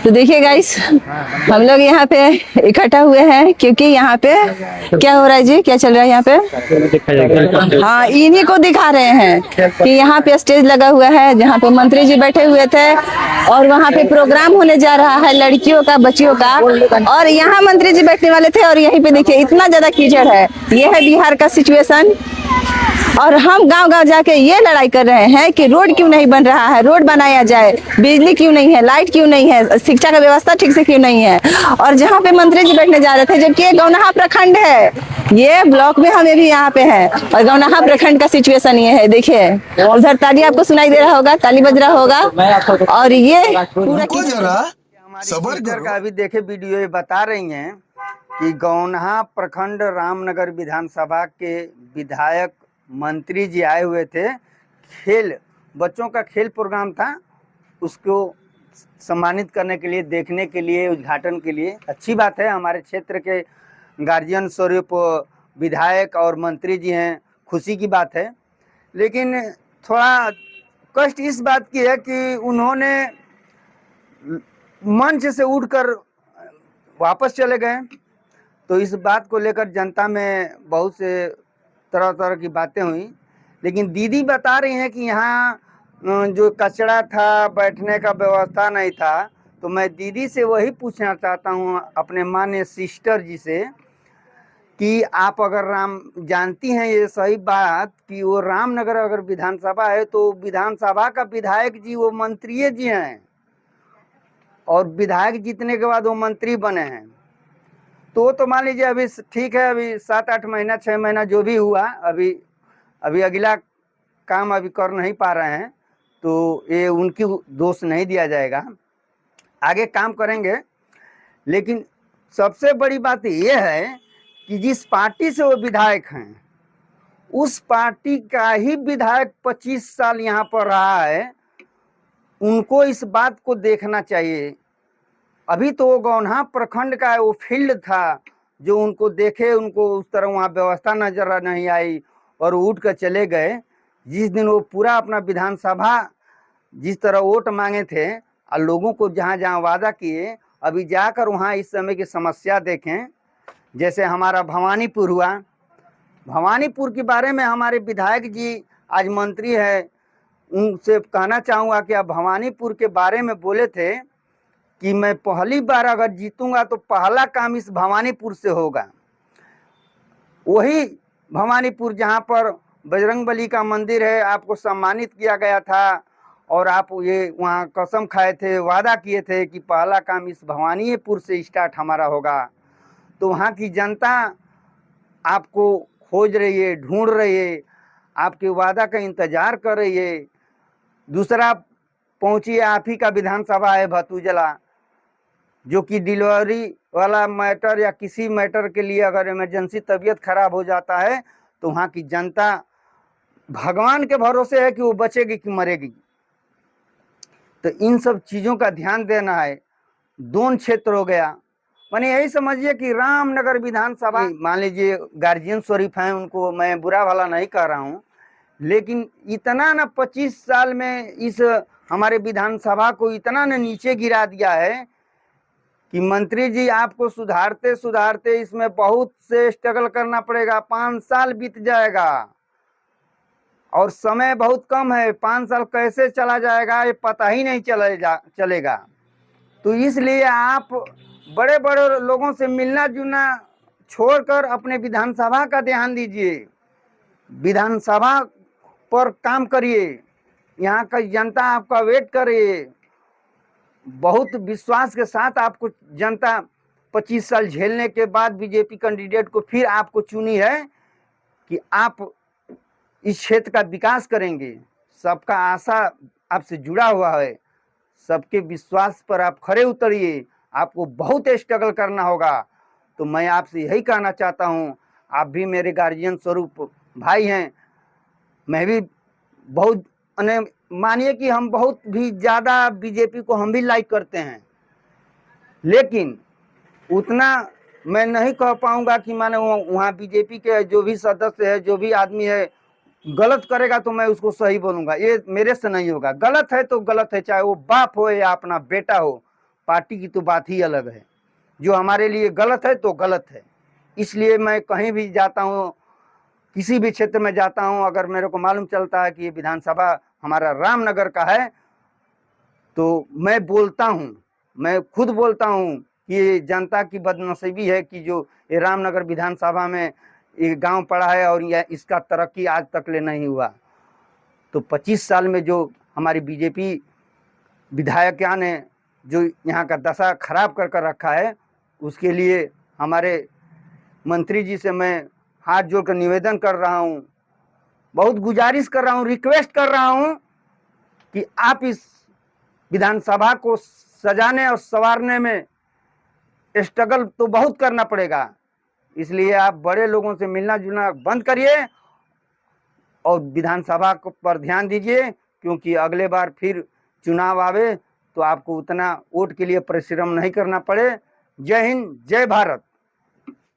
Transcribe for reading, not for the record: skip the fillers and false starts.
तो देखिए गाइस, हम लोग यहाँ पे इकट्ठा हुए हैं क्योंकि यहाँ पे क्या हो रहा है जी, क्या चल रहा है यहाँ पे। हाँ, इन्हीं को दिखा रहे हैं कि यहाँ पे स्टेज लगा हुआ है जहाँ पे मंत्री जी बैठे हुए थे और वहाँ पे प्रोग्राम होने जा रहा है लड़कियों का, बच्चियों का, और यहाँ मंत्री जी बैठने वाले थे और यहीं पे देखिए इतना ज्यादा कीचड़ है। ये है बिहार का सिचुएशन। और हम गांव-गांव जाके ये लड़ाई कर रहे हैं कि रोड क्यों नहीं बन रहा है, रोड बनाया जाए, बिजली क्यों नहीं है, लाइट क्यों नहीं है, शिक्षा का व्यवस्था ठीक से क्यों नहीं है। और जहाँ पे मंत्री जी बैठने जा रहे थे, जबकि गौनाहा प्रखंड है, ये ब्लॉक में हमें भी यहाँ पे है और गौनाहा प्रखंड का सिचुएशन ये है। देखिए उधर ताली आपको सुनाई दे रहा होगा, ताली बज रहा होगा, और ये पूरा सबर का अभी देखे वीडियो ये बता रही हैं कि गौनाहा प्रखंड रामनगर विधानसभा के विधायक मंत्री जी आए हुए थे। बच्चों का खेल प्रोग्राम था, उसको सम्मानित करने के लिए, देखने के लिए, उद्घाटन के लिए। अच्छी बात है, हमारे क्षेत्र के गार्जियन स्वरूप विधायक और मंत्री जी हैं, खुशी की बात है। लेकिन थोड़ा कष्ट इस बात की है कि उन्होंने मंच से उठकर वापस चले गए। तो इस बात को लेकर जनता में बहुत से तरह तरह की बातें हुई। लेकिन दीदी बता रही हैं कि यहाँ जो कचरा था, बैठने का व्यवस्था नहीं था। तो मैं दीदी से वही पूछना चाहता हूँ, अपने माननीय सिस्टर जी से, कि आप अगर जानती हैं ये सही बात कि वो रामनगर अगर विधानसभा है तो विधानसभा का विधायक जी वो मंत्री जी हैं, और विधायक जीतने के बाद वो मंत्री बने हैं। तो मान लीजिए अभी ठीक है, अभी 7-8 महीना 6 महीना जो भी हुआ, अभी अगला काम अभी कर नहीं पा रहे हैं, तो ये उनकी दोष नहीं दिया जाएगा, आगे काम करेंगे। लेकिन सबसे बड़ी बात ये है कि जिस पार्टी से वो विधायक हैं, उस पार्टी का ही विधायक 25 साल यहाँ पर रहा है, उनको इस बात को देखना चाहिए। अभी तो वो गौनाहा प्रखंड का वो फील्ड था जो उनको देखे, उनको उस तरह वहाँ व्यवस्था नजर नहीं आई और उठ कर चले गए। जिस दिन वो पूरा अपना विधानसभा जिस तरह वोट मांगे थे और लोगों को जहाँ जहाँ वादा किए, अभी जाकर वहाँ इस समय की समस्या देखें। जैसे हमारा भवानीपुर हुआ, भवानीपुर के बारे में हमारे विधायक जी आज मंत्री है, उनसे कहना चाहूँगा कि आप भवानीपुर के बारे में बोले थे कि मैं पहली बार अगर जीतूंगा तो पहला काम इस भवानीपुर से होगा। वही भवानीपुर जहां पर बजरंगबली का मंदिर है, आपको सम्मानित किया गया था और आप ये वहां कसम खाए थे, वादा किए थे कि पहला काम इस भवानीपुर से स्टार्ट हमारा होगा। तो वहां की जनता आपको खोज रही है, ढूंढ रही है, आपके वादा का इंतजार कर रही है। दूसरा पहुंची आप ही का विधानसभा है भतुजला, जो कि डिलीवरी वाला मैटर या किसी मैटर के लिए अगर इमरजेंसी तबीयत खराब हो जाता है तो वहाँ की जनता भगवान के भरोसे है कि वो बचेगी कि मरेगी। तो इन सब चीज़ों का ध्यान देना है। दोन क्षेत्र हो गया, माने यही समझिए कि रामनगर विधानसभा, मान लीजिए गार्जियन शरीफ हैं, उनको मैं बुरा भला नहीं कह रहा हूँ, लेकिन इतना ना 25 साल में इस हमारे विधानसभा को इतना ना नीचे गिरा दिया है कि मंत्री जी आपको सुधारते सुधारते इसमें बहुत से स्ट्रगल करना पड़ेगा। 5 साल बीत जाएगा और समय बहुत कम है, 5 साल कैसे चला जाएगा ये पता ही नहीं चलेगा। तो इसलिए आप बड़े बड़े लोगों से मिलना जुलना छोड़कर अपने विधानसभा का ध्यान दीजिए, विधानसभा पर काम करिए, यहाँ का जनता आपका वेट कर रही है। बहुत विश्वास के साथ आपको जनता 25 साल झेलने के बाद बीजेपी कैंडिडेट को फिर आपको चुनी है कि आप इस क्षेत्र का विकास करेंगे। सबका आशा आपसे जुड़ा हुआ है, सबके विश्वास पर आप खरे उतरिए, आपको बहुत स्ट्रगल करना होगा। तो मैं आपसे यही कहना चाहता हूँ, आप भी मेरे गार्जियन स्वरूप भाई हैं, मैं भी बहुत मानिए कि हम बहुत भी ज़्यादा बीजेपी को हम भी लाइक करते हैं, लेकिन उतना मैं नहीं कह पाऊंगा कि माने वहाँ बीजेपी के जो भी सदस्य है, जो भी आदमी है, गलत करेगा तो मैं उसको सही बोलूँगा, ये मेरे से नहीं होगा। गलत है तो गलत है, चाहे वो बाप हो या अपना बेटा हो, पार्टी की तो बात ही अलग है। जो हमारे लिए गलत है तो गलत है। इसलिए मैं कहीं भी जाता हूँ, किसी भी क्षेत्र में जाता हूँ, अगर मेरे को मालूम चलता है कि ये विधानसभा हमारा रामनगर का है तो मैं बोलता हूँ, मैं खुद बोलता हूँ कि ये जनता की बदनसीबी है कि जो ये रामनगर विधानसभा में ये गांव पड़ा है और यह इसका तरक्की आज तक ले नहीं हुआ। तो 25 साल में जो हमारी बीजेपी विधायकों ने जो यहाँ का दशा खराब कर कर रखा है, उसके लिए हमारे मंत्री जी से मैं हाथ जोड़कर निवेदन कर रहा हूँ, बहुत गुजारिश कर रहा हूँ, रिक्वेस्ट कर रहा हूँ कि आप इस विधानसभा को सजाने और संवारने में स्ट्रगल तो बहुत करना पड़ेगा। इसलिए आप बड़े लोगों से मिलना जुलना बंद करिए और विधानसभा को पर ध्यान दीजिए, क्योंकि अगले बार फिर चुनाव आवे तो आपको उतना वोट के लिए परिश्रम नहीं करना पड़े। जय हिंद, जय भारत।